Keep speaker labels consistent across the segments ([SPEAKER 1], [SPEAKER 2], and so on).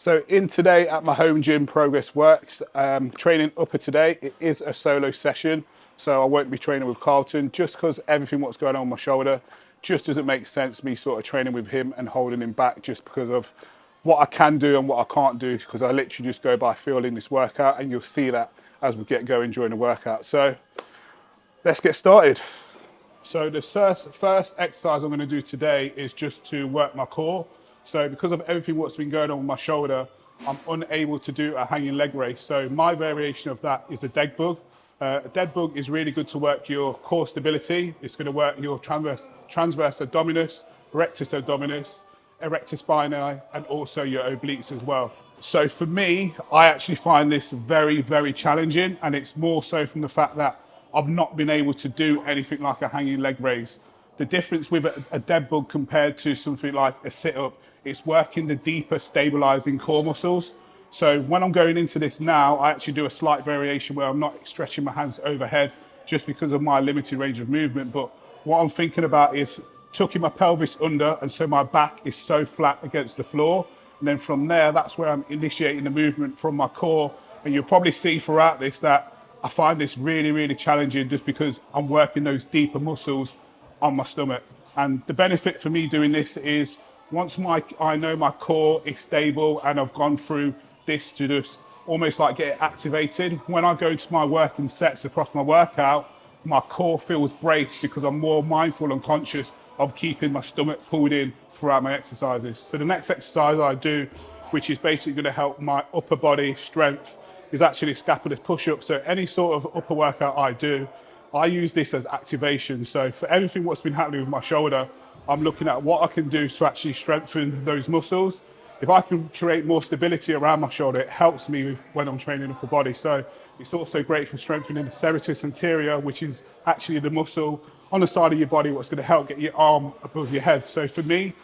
[SPEAKER 1] So in today at my home gym, Progress Works, training upper today. It is a solo session, so I won't be training with Carlton just because everything what's going on with my shoulder just doesn't make sense me sort of training with him and holding him back just because of what I can do and what I can't do, because I literally just go by feel in this workout, and you'll see that as we get going during the workout. So let's get started. So the first exercise I'm going to do today is just to work my core. So because of everything what's been going on with my shoulder, I'm unable to do a hanging leg raise. So my variation of that is a dead bug. A dead bug is really good to work your core stability. It's going to work your transverse abdominis, rectus abdominis, erector spinae, and also your obliques as well. So for me, I actually find this very, very challenging, and it's more so from the fact that I've not been able to do anything like a hanging leg raise. The difference with a dead bug compared to something like a sit-up, it's working the deeper stabilizing core muscles. So when I'm going into this now, I actually do a slight variation where I'm not stretching my hands overhead just because of my limited range of movement. But what I'm thinking about is tucking my pelvis under, and so my back is so flat against the floor. And then from there, that's where I'm initiating the movement from my core. And you'll probably see throughout this that I find this really, really challenging just because I'm working those deeper muscles on my stomach. And the benefit for me doing this is once I know my core is stable and I've gone through this to just almost like get it activated, when I go to my working sets across my workout, my core feels braced because I'm more mindful and conscious of keeping my stomach pulled in throughout my exercises. So the next exercise I do, which is basically going to help my upper body strength, is actually scapular push-up. So any sort of upper workout I do, I use this as activation. So for everything what's been happening with my shoulder, I'm looking at what I can do to actually strengthen those muscles. If I can create more stability around my shoulder, it helps me when I'm training upper body. So it's also great for strengthening the serratus anterior, which is actually the muscle on the side of your body what's going to help get your arm above your head. So for me,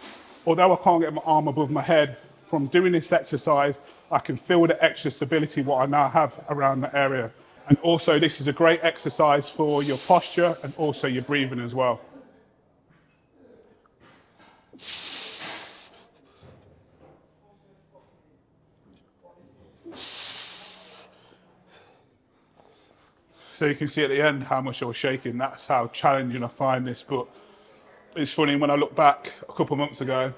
[SPEAKER 1] although I can't get my arm above my head, from doing this exercise, I can feel the extra stability what I now have around the area. And also this is a great exercise for your posture and also your breathing as well. So you can see at the end how much I was shaking. That's how challenging I find this. But it's funny, when I look back a couple of months ago,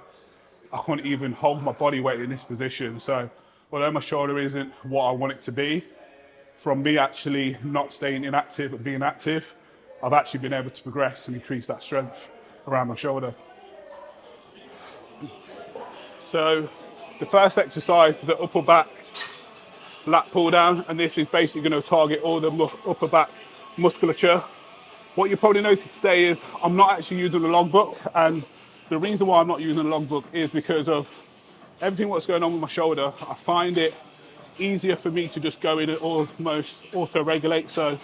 [SPEAKER 1] I couldn't even hold my body weight in this position. So although my shoulder isn't what I want it to be, from me actually not staying inactive and being active, I've actually been able to progress and increase that strength around my shoulder. So the first exercise, the upper back lat pull down, and this is basically going to target all the upper back musculature. What you probably notice today is I'm not actually using the logbook, and the reason why I'm not using the logbook is because of everything what's going on with my shoulder. I find it easier for me to just go in and almost auto-regulate. So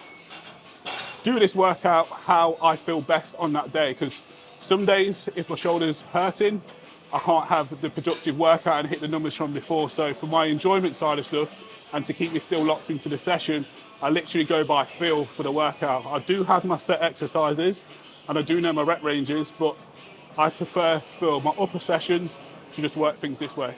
[SPEAKER 1] do this workout how I feel best on that day, because some days if my shoulder's hurting, I can't have the productive workout and hit the numbers from before. So for my enjoyment side of stuff and to keep me still locked into the session, I literally go by feel for the workout. I do have my set exercises and I do know my rep ranges, but I prefer for my upper sessions to just work things this way.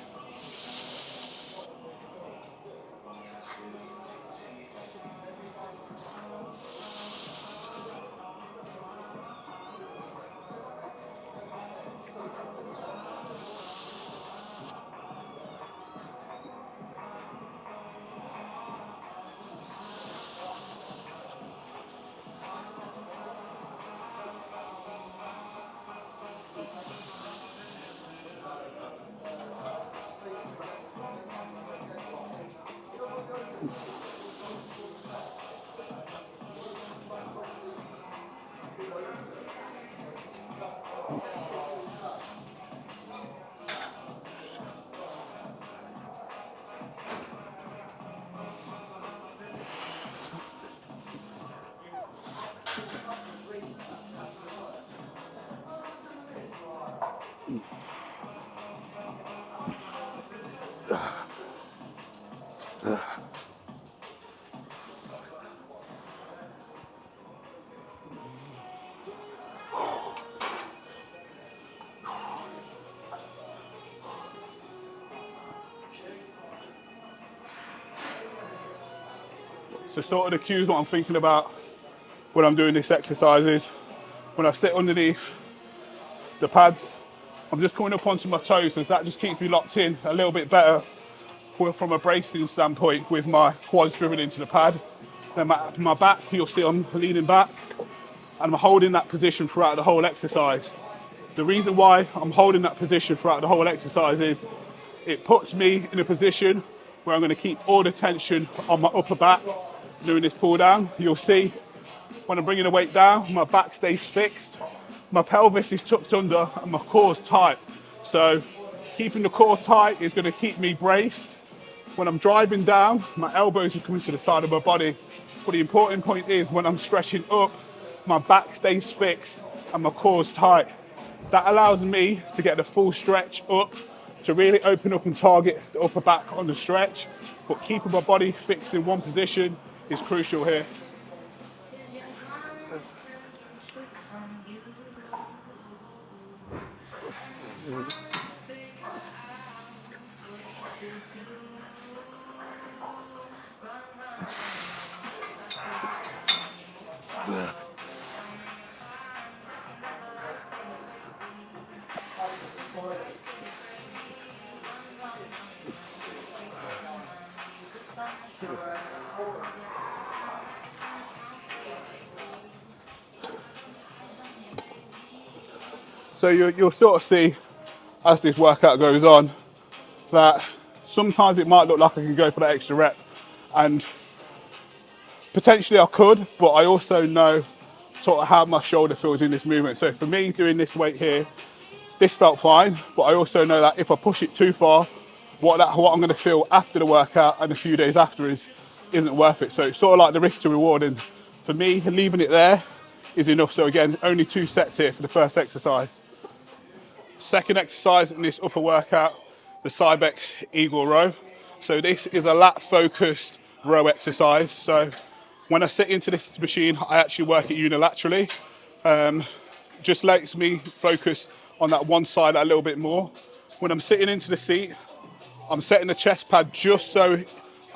[SPEAKER 1] So sort of the cues what I'm thinking about when I'm doing this exercise is when I sit underneath the pads, I'm just coming up onto my toes, because that just keeps me locked in a little bit better from a bracing standpoint with my quads driven into the pad. Then my back, you'll see I'm leaning back and I'm holding that position throughout the whole exercise. The reason why I'm holding that position throughout the whole exercise is it puts me in a position where I'm going to keep all the tension on my upper back doing this pull down. You'll see when I'm bringing the weight down, my back stays fixed, my pelvis is tucked under and my core's tight. So keeping the core tight is going to keep me braced. When I'm driving down, my elbows are coming to the side of my body. But the important point is when I'm stretching up, my back stays fixed and my core's tight. That allows me to get the full stretch up, to really open up and target the upper back on the stretch. But keeping my body fixed in one position is crucial here. So you'll sort of see as this workout goes on that sometimes it might look like I can go for that extra rep, and potentially I could, but I also know sort of how my shoulder feels in this movement. So for me, doing this weight here, this felt fine, but I also know that if I push it too far, what I'm going to feel after the workout and a few days after isn't worth it. So it's sort of like the risk to reward, and for me, leaving it there is enough. So again, only 2 sets here for the first exercise. Second exercise in this upper workout, the Cybex Eagle Row. So this is a lat focused row exercise. So when I sit into this machine, I actually work it unilaterally. Just lets me focus on that one side a little bit more. When I'm sitting into the seat, I'm setting the chest pad just so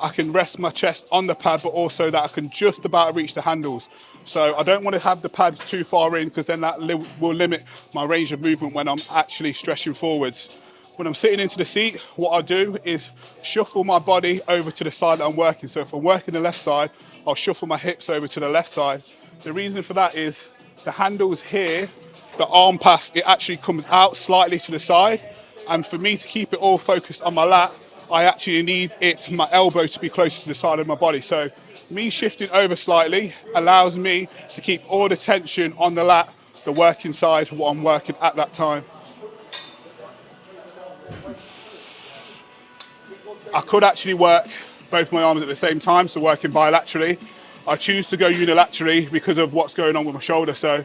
[SPEAKER 1] I can rest my chest on the pad, but also that I can just about reach the handles. So I don't want to have the pads too far in, because then that will limit my range of movement when I'm actually stretching forwards. When I'm sitting into the seat, what I do is shuffle my body over to the side that I'm working. So if I'm working the left side, I'll shuffle my hips over to the left side. The reason for that is the handles here, the arm path, it actually comes out slightly to the side. And for me to keep it all focused on my lat, I actually need my elbow to be closer to the side of my body. So me shifting over slightly allows me to keep all the tension on the lat, the working side, what I'm working at that time. I could actually work both my arms at the same time, so working bilaterally. I choose to go unilaterally because of what's going on with my shoulder. So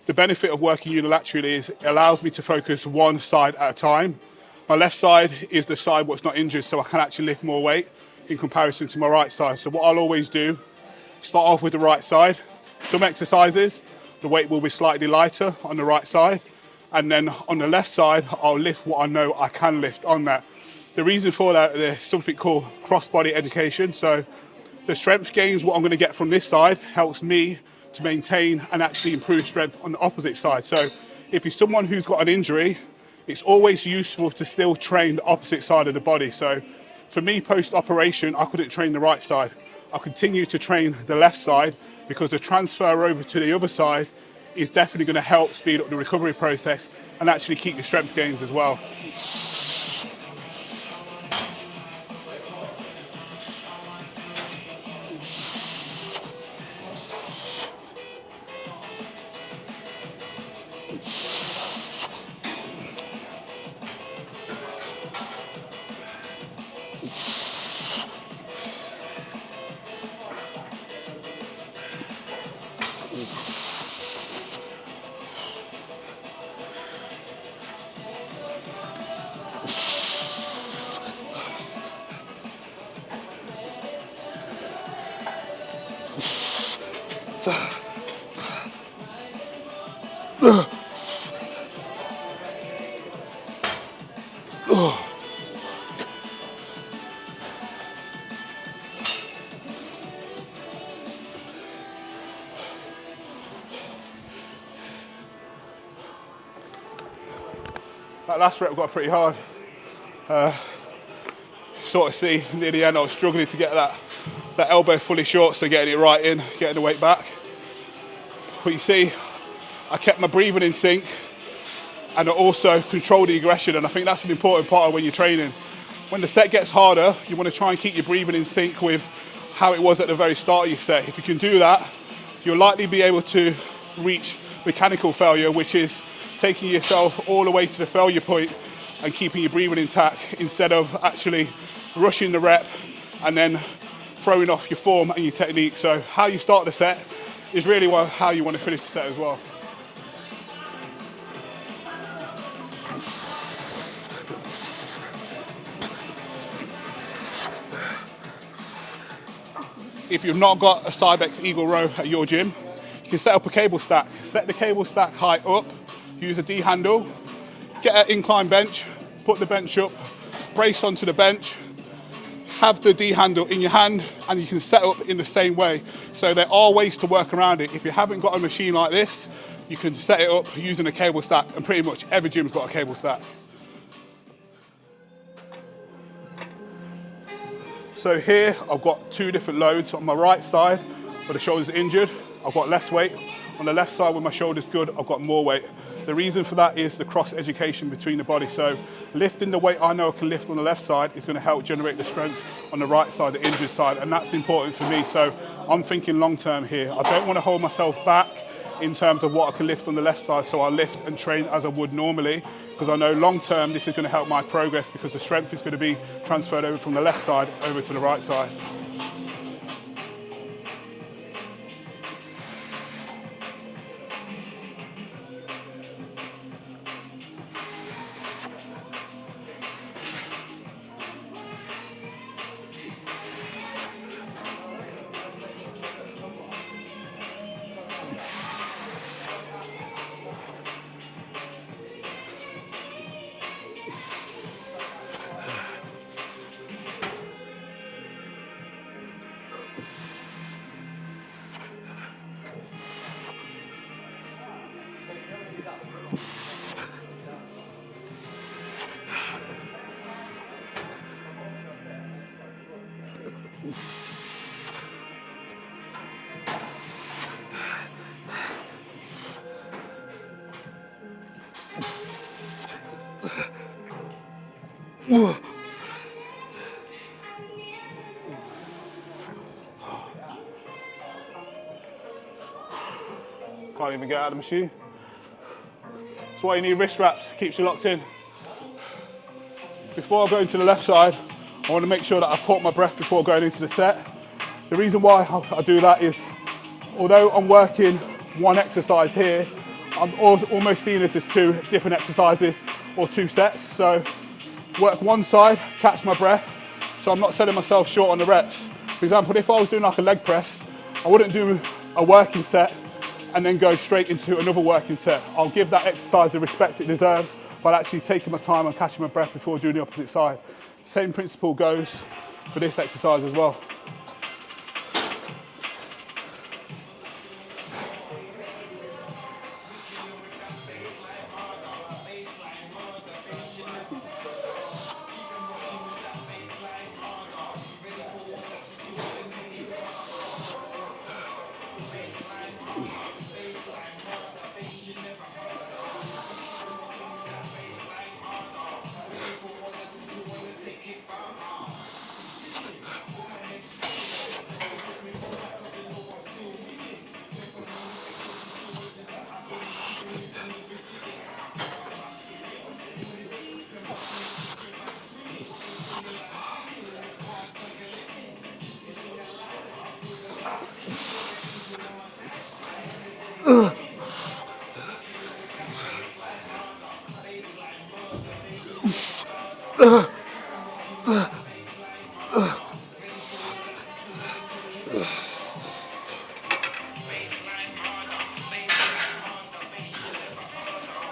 [SPEAKER 1] the benefit of working unilaterally is it allows me to focus one side at a time. My left side is the side what's not injured, so I can actually lift more weight in comparison to my right side. So what I'll always do, start off with the right side. Some exercises, the weight will be slightly lighter on the right side. And then on the left side, I'll lift what I know I can lift on that. The reason for that, there's something called cross-body education. So the strength gains, what I'm going to get from this side, helps me to maintain and actually improve strength on the opposite side. So if you're someone who's got an injury, it's always useful to still train the opposite side of the body. So for me, post-operation, I couldn't train the right side. I continue to train the left side because the transfer over to the other side is definitely going to help speed up the recovery process and actually keep your strength gains as well. That last rep got pretty hard. Sort of see near the end I was struggling to get that elbow fully short, so getting it right in, getting the weight back. But you see, I kept my breathing in sync and I also controlled the aggression, and I think that's an important part of when you're training. When the set gets harder, you want to try and keep your breathing in sync with how it was at the very start of your set. If you can do that, you'll likely be able to reach mechanical failure, which is taking yourself all the way to the failure point and keeping your breathing intact instead of actually rushing the rep and then throwing off your form and your technique. So how you start the set is really how you want to finish the set as well. If you've not got a Cybex Eagle Row at your gym, you can set up a cable stack. Set the cable stack height up, use a D handle, get an incline bench, put the bench up, brace onto the bench, have the D handle in your hand, and you can set up in the same way. So there are ways to work around it. If you haven't got a machine like this, you can set it up using a cable stack, and pretty much every gym's got a cable stack. So here I've got two different loads. On my right side, where the shoulder's injured, I've got less weight. On the left side, where my shoulder's good, I've got more weight. The reason for that is the cross education between the body. So lifting the weight I know I can lift on the left side is going to help generate the strength on the right side, the injured side, and that's important for me. So I'm thinking long term here. I don't want to hold myself back in terms of what I can lift on the left side, so I lift and train as I would normally, because I know long term this is going to help my progress, because the strength is going to be transferred over from the left side over to the right side. Can't even get out of the machine. That's why you need wrist wraps, keeps you locked in. Before I go into the left side, I want to make sure that I've caught my breath before going into the set. The reason why I do that is, although I'm working one exercise here, I'm almost seeing this as two different exercises or two sets. So work one side, catch my breath, so I'm not selling myself short on the reps. For example, if I was doing like a leg press, I wouldn't do a working set and then go straight into another working set. I'll give that exercise the respect it deserves by actually taking my time and catching my breath before doing the opposite side. Same principle goes for this exercise as well.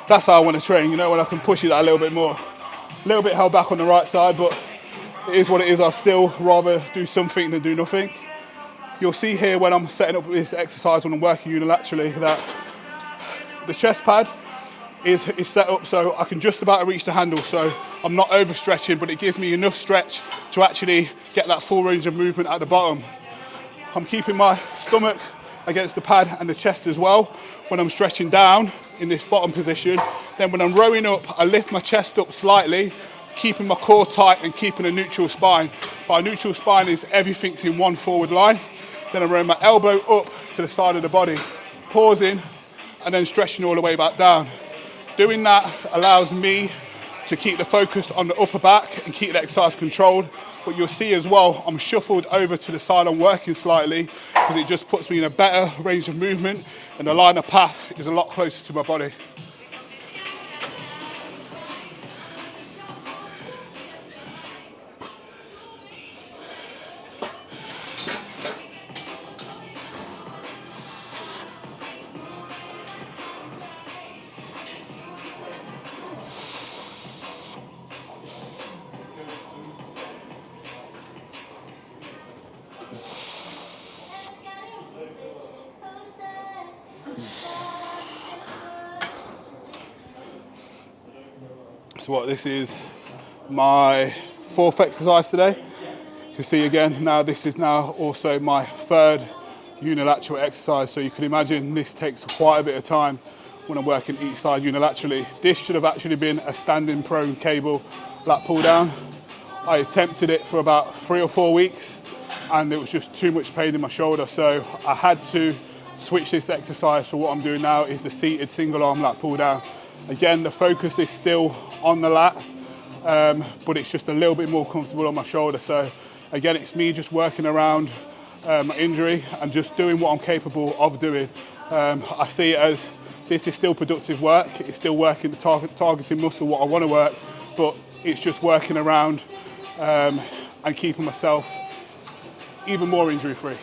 [SPEAKER 1] That's how I want to train, you know, when I can push it a little bit more. A little bit held back on the right side, but it is what it is. I'll still rather do something than do nothing. You'll see here when I'm setting up this exercise, when I'm working unilaterally, that the chest pad is set up so I can just about reach the handle, so I'm not overstretching, but it gives me enough stretch to actually get that full range of movement at the bottom. I'm keeping my stomach against the pad and the chest as well when I'm stretching down in this bottom position. Then when I'm rowing up, I lift my chest up slightly, keeping my core tight and keeping a neutral spine. By neutral spine is everything's in one forward line. Then I row my elbow up to the side of the body, pausing and then stretching all the way back down. Doing that allows me to keep the focus on the upper back and keep the exercise controlled. But you'll see as well, I'm shuffled over to the side I'm working slightly because it just puts me in a better range of movement and the line of path is a lot closer to my body. So what this is, my 4th exercise today. You can see again, now this is now also my 3rd unilateral exercise. So you can imagine this takes quite a bit of time when I'm working each side unilaterally. This should have actually been a standing prone cable lat pull down. I attempted it for about 3 or 4 weeks and it was just too much pain in my shoulder. So I had to switch this exercise. So what I'm doing now is the seated single arm lat pull down. Again, the focus is still on the lat, but it's just a little bit more comfortable on my shoulder. So again, it's me just working around my injury and just doing what I'm capable of doing. I see it as this is still productive work. It's still working the targeting muscle, what I want to work, but it's just working around and keeping myself even more injury free.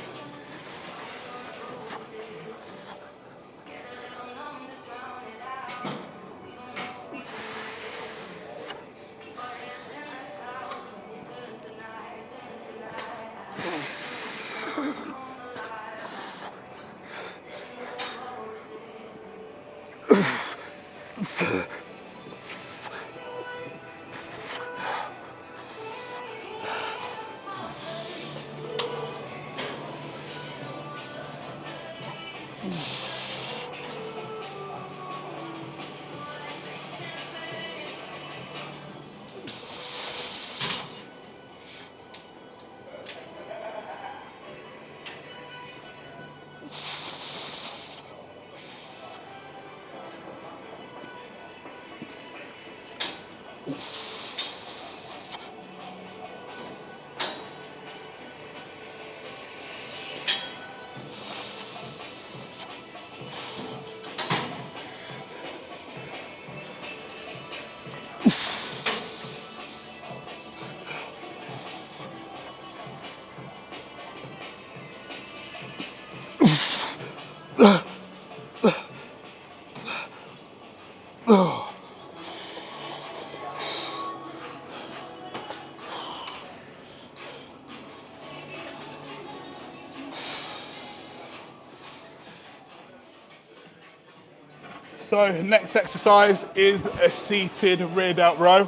[SPEAKER 1] So next exercise is a seated rear delt row.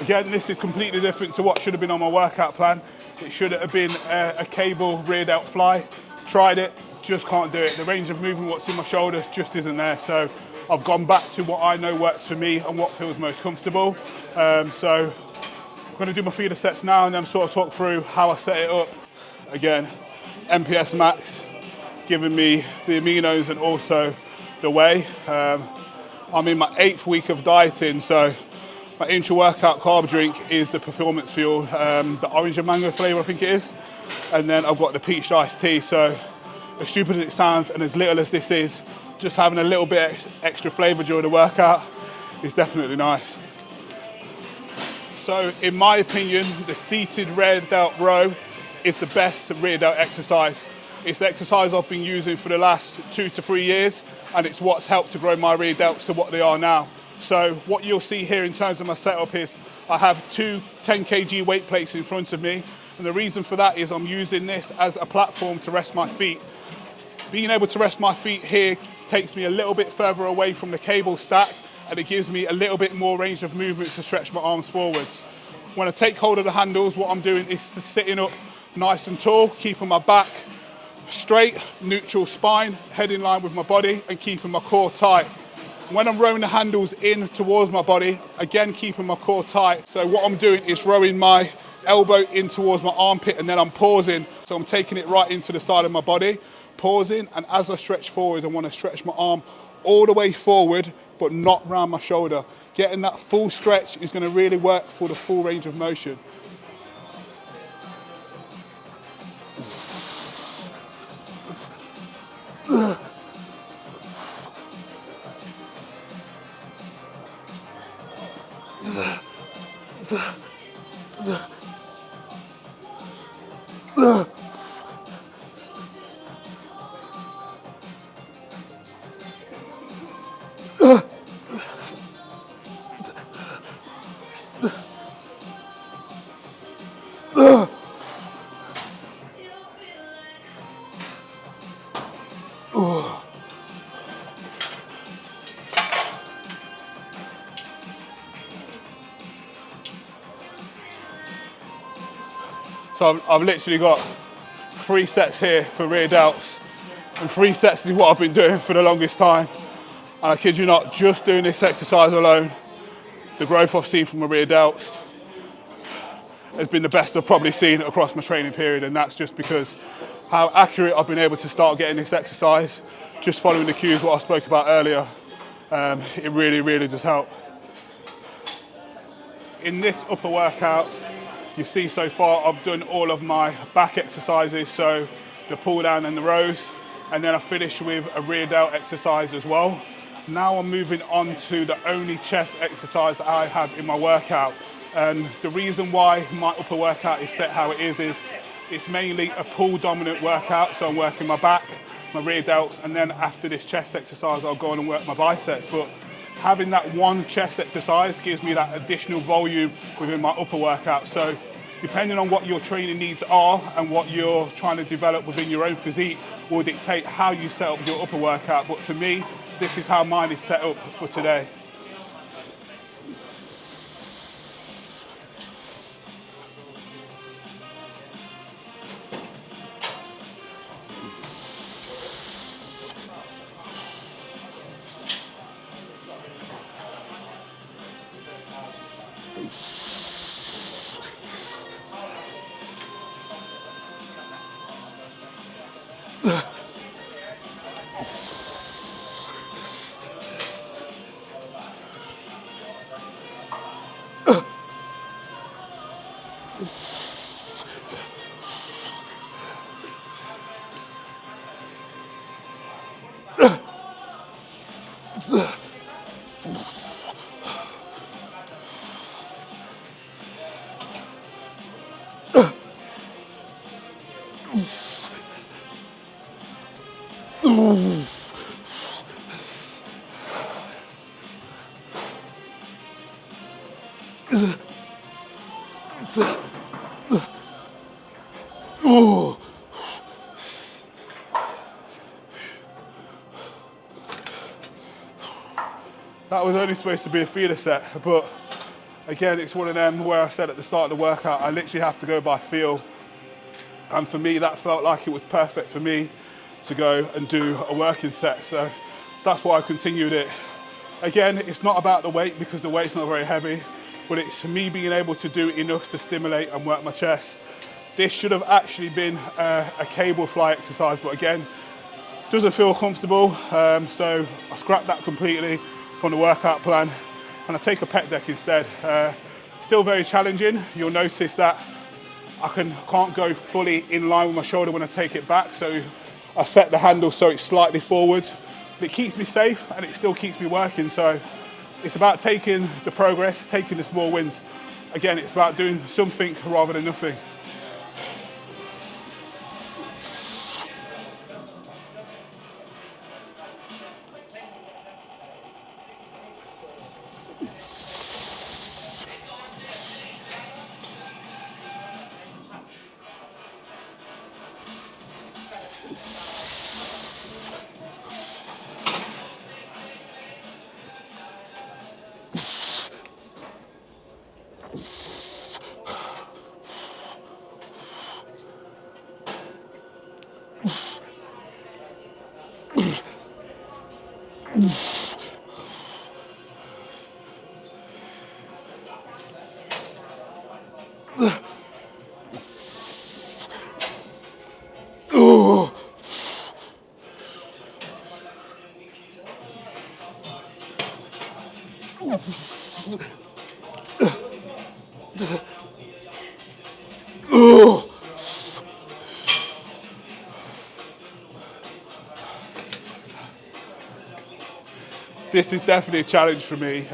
[SPEAKER 1] Again, this is completely different to what should have been on my workout plan. It should have been a cable rear delt fly. Tried it, just can't do it. The range of movement, what's in my shoulders just isn't there. So I've gone back to what I know works for me and what feels most comfortable. So I'm gonna do my feeder sets now and then sort of talk through how I set it up. Again, MPS max, giving me the aminos and also the whey. I'm in my 8th week of dieting, so my intra-workout carb drink is the Performance Fuel, the orange and mango flavour I think it is, and then I've got the peach iced tea. So as stupid as it sounds and as little as this is, just having a little bit extra flavour during the workout is definitely nice. So in my opinion, the seated rear delt row is the best rear delt exercise. It's the exercise I've been using for the last 2 to 3 years, and it's what's helped to grow my rear delts to what they are now. So what you'll see here in terms of my setup is I have 2 10 kg weight plates in front of me, and the reason for that is I'm using this as a platform to rest my feet. Being able to rest my feet here takes me a little bit further away from the cable stack and it gives me a little bit more range of movement to stretch my arms forwards. When I take hold of the handles, what I'm doing is sitting up nice and tall, keeping my back straight, neutral spine, head in line with my body, and keeping my core tight. When I'm rowing the handles in towards my body, again keeping my core tight. So what I'm doing is rowing my elbow in towards my armpit, and then I'm pausing. So I'm taking it right into the side of my body, pausing, and as I stretch forward, I want to stretch my arm all the way forward, but not round my shoulder. Getting that full stretch is going to really work for the full range of motion. So I've literally got 3 sets here for rear delts, and 3 sets is what I've been doing for the longest time. And I kid you not, just doing this exercise alone, the growth I've seen from my rear delts has been the best I've probably seen across my training period, and that's just because how accurate I've been able to start getting this exercise, just following the cues what I spoke about earlier. It really, really does help. In this upper workout, you see so far I've done all of my back exercises, so the pull down and the rows, and then I finish with a rear delt exercise as well. Now I'm moving on to the only chest exercise that I have in my workout. And the reason why my upper workout is set how it is it's mainly a pull dominant workout, so I'm working my back, my rear delts, and then after this chest exercise I'll go on and work my biceps. But having that one chest exercise gives me that additional volume within my upper workout. So depending on what your training needs are and what you're trying to develop within your own physique will dictate how you set up your upper workout. But for me, this is how mine is set up for today. That was only supposed to be a feeder set, but again, it's one of them where I said at the start of the workout, I literally have to go by feel. And for me, that felt like it was perfect for me to go and do a working set. So that's why I continued it. Again, it's not about the weight because the weight's not very heavy, but it's me being able to do enough to stimulate and work my chest. This should have actually been a cable fly exercise, but again, doesn't feel comfortable. So I scrapped that completely from the workout plan and I take a pec deck instead. Still very challenging. You'll notice that I can't go fully in line with my shoulder when I take it back, so I set the handle so it's slightly forward. But it keeps me safe and it still keeps me working, so it's about taking the progress, taking the small wins. Again, it's about doing something rather than nothing. This is definitely a challenge for me.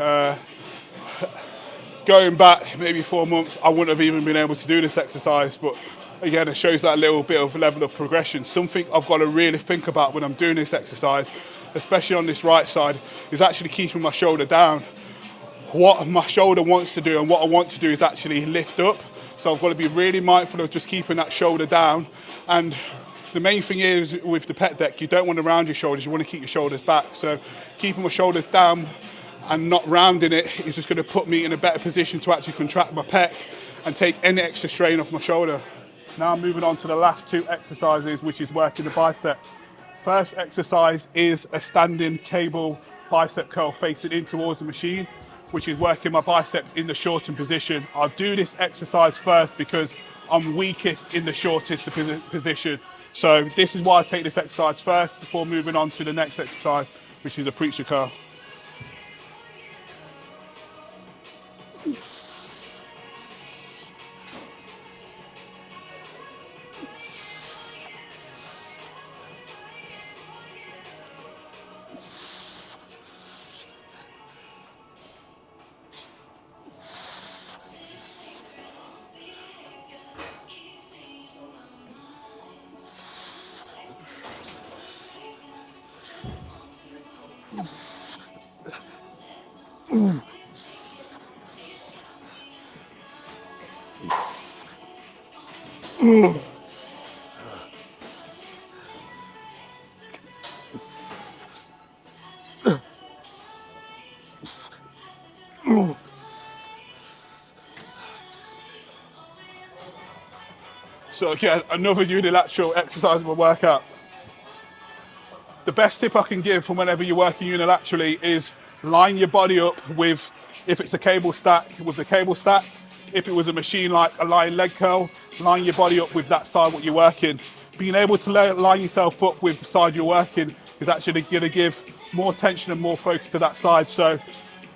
[SPEAKER 1] Going back maybe 4 months, I wouldn't have even been able to do this exercise, but again, it shows that little bit of level of progression. Something I've got to really think about when I'm doing this exercise, especially on this right side, is actually keeping my shoulder down. What my shoulder wants to do and what I want to do is actually lift up. So I've got to be really mindful of just keeping that shoulder down. And the main thing is with the pec deck, you don't want to round your shoulders, you want to keep your shoulders back. So keeping my shoulders down and not rounding it is just going to put me in a better position to actually contract my pec and take any extra strain off my shoulder. Now moving on to the last two exercises, which is working the bicep. First exercise is a standing cable bicep curl facing in towards the machine, which is working my bicep in the shortened position. I'll do this exercise first because I'm weakest in the shortest position. So this is why I take this exercise first before moving on to the next exercise, which is a preacher curl. So again, another unilateral exercise of a workout. The best tip I can give from whenever you're working unilaterally is line your body up with, if it's a cable stack, with the cable stack. If it was a machine like a lying leg curl, line your body up with that side what you're working. Being able to line yourself up with the side you're working is actually going to give more tension and more focus to that side. So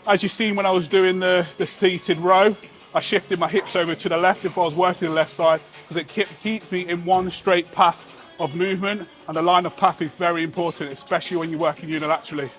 [SPEAKER 1] as you've seen when I was doing the seated row, I shifted my hips over to the left if I was working the left side, because it keeps me in one straight path of movement, and the line of path is very important, especially when you're working unilaterally.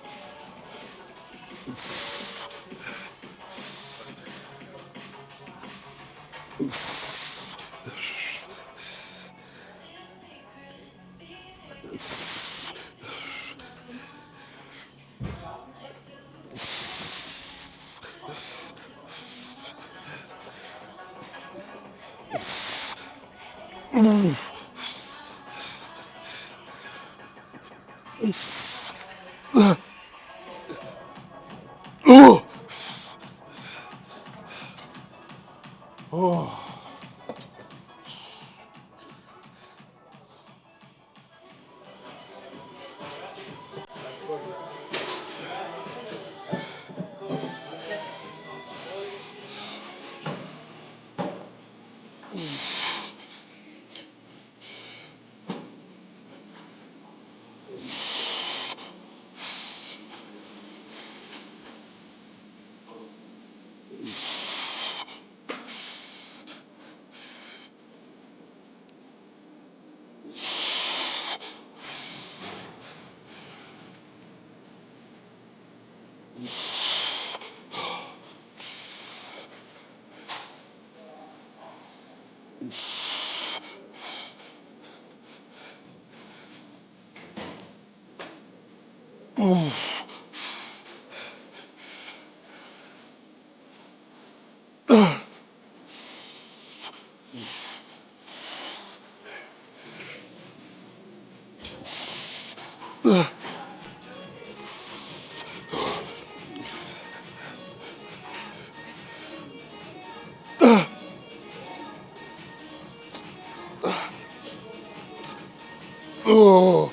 [SPEAKER 1] Oh.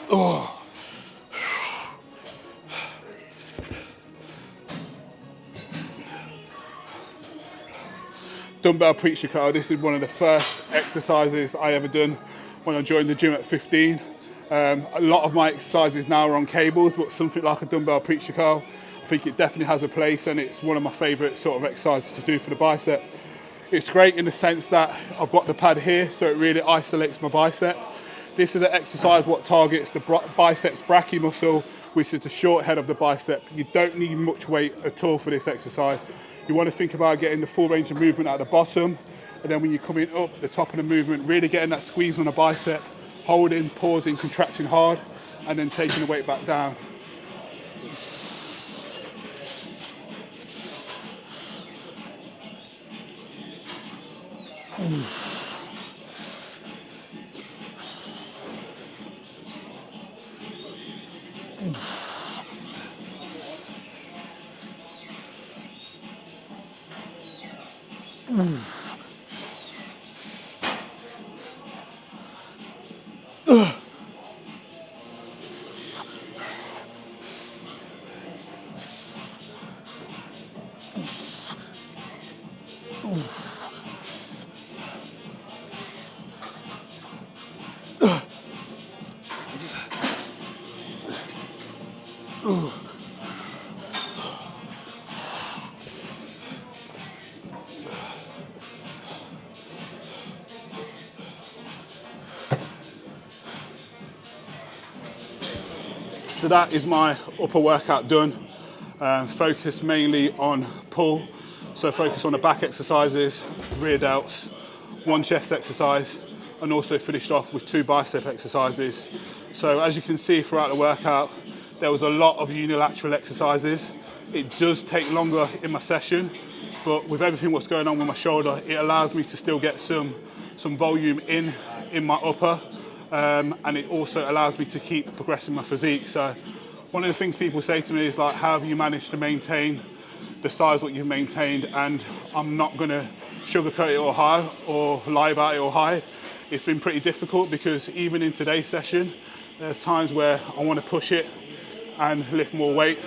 [SPEAKER 1] Oh. dumbbell preacher curl. This is one of the first exercises I ever done when I joined the gym at 15. A lot of my exercises now are on cables, but something like a dumbbell preacher curl, I think it definitely has a place, and it's one of my favourite sort of exercises to do for the bicep. It's great in the sense that I've got the pad here, so it really isolates my bicep. This is an exercise what targets the biceps brachii muscle, which is the short head of the bicep. You don't need much weight at all for this exercise. You want to think about getting the full range of movement at the bottom, and then when you're coming up the top of the movement, really getting that squeeze on the bicep, holding, pausing, contracting hard, and then taking the weight back down. So that is my upper workout done. Focus mainly on pull. So focus on the back exercises, rear delts, one chest exercise, and also finished off with 2 bicep exercises. So as you can see throughout the workout, there was a lot of unilateral exercises. It does take longer in my session, but with everything what's going on with my shoulder, it allows me to still get some volume in my upper. And it also allows me to keep progressing my physique. So one of the things people say to me is like, how have you managed to maintain the size what you've maintained? And I'm not going to sugarcoat it or hide or lie about it or hide. It's been pretty difficult because even in today's session, there's times where I want to push it and lift more weight.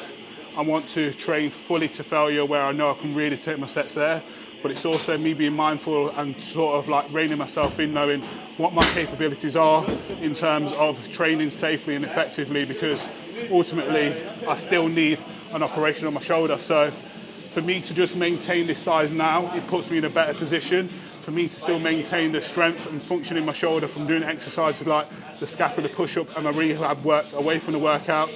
[SPEAKER 1] I want to train fully to failure where I know I can really take my sets there. But it's also me being mindful and sort of like reining myself in, knowing what my capabilities are in terms of training safely and effectively, because ultimately I still need an operation on my shoulder. So for me to just maintain this size now, it puts me in a better position. For me to still maintain the strength and function in my shoulder from doing exercises like the scapular push-up and my rehab work away from the workout,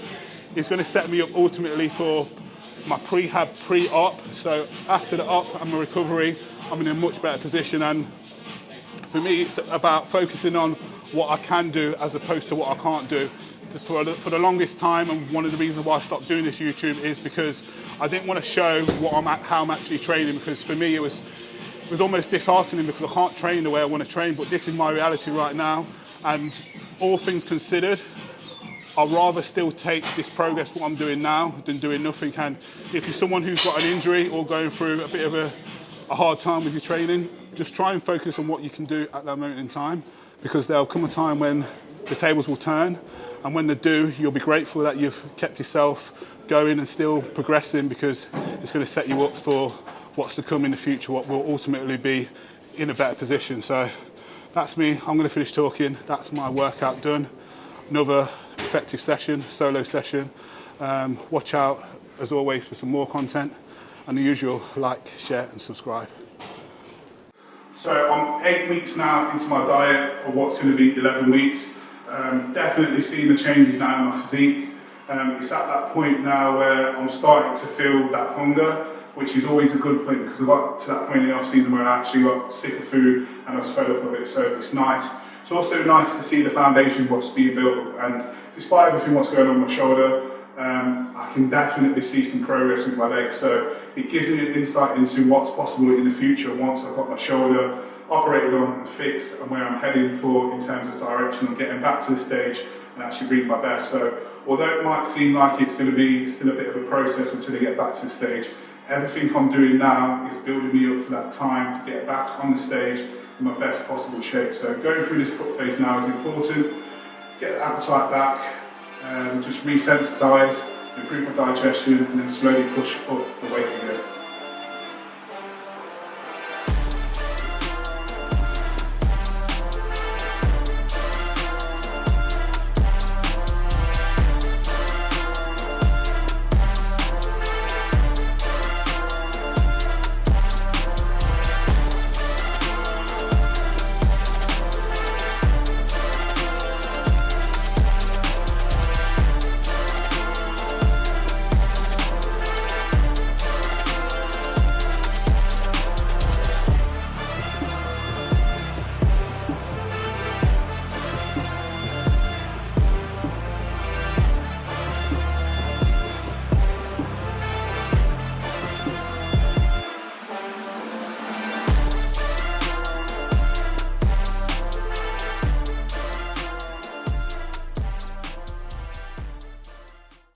[SPEAKER 1] is going to set me up ultimately for my prehab pre-op. So after the op and my recovery, I'm in a much better position. And for me, it's about focusing on what I can do as opposed to what I can't do. For the longest time, and one of the reasons why I stopped doing this YouTube is because I didn't want to show how I'm actually training, because for me it was almost disheartening because I can't train the way I want to train, but this is my reality right now. And all things considered, I'd rather still take this progress what I'm doing now than doing nothing. And if you're someone who's got an injury or going through a bit of a hard time with your training, just try and focus on what you can do at that moment in time, because there'll come a time when the tables will turn, and when they do, you'll be grateful that you've kept yourself going and still progressing, because it's going to set you up for what's to come in the future, what will ultimately be in a better position. So that's me. I'm going to finish talking. That's my workout done. Another effective session, solo session. Watch out, as always, for some more content. And the usual, like, share and subscribe. So I'm 8 weeks now into my diet of what's going to be 11 weeks. Definitely seeing the changes now in my physique. It's at that point now where I'm starting to feel that hunger, which is always a good point, because I got to that point in the off season where I actually got sick of food and I was fed up of it. So it's nice. It's also nice to see the foundation what's being built, and despite everything what's going on my shoulder, I can definitely see some progress with my legs. So it gives me an insight into what's possible in the future once I've got my shoulder operated on and fixed, and where I'm heading for in terms of direction and getting back to the stage and actually bring my best. So although it might seem like it's going to be still a bit of a process until I get back to the stage, everything I'm doing now is building me up for that time to get back on the stage in my best possible shape. So going through this cut phase now is important. Get the appetite back, just resensitize, improve my digestion, and then slowly push up the weight again.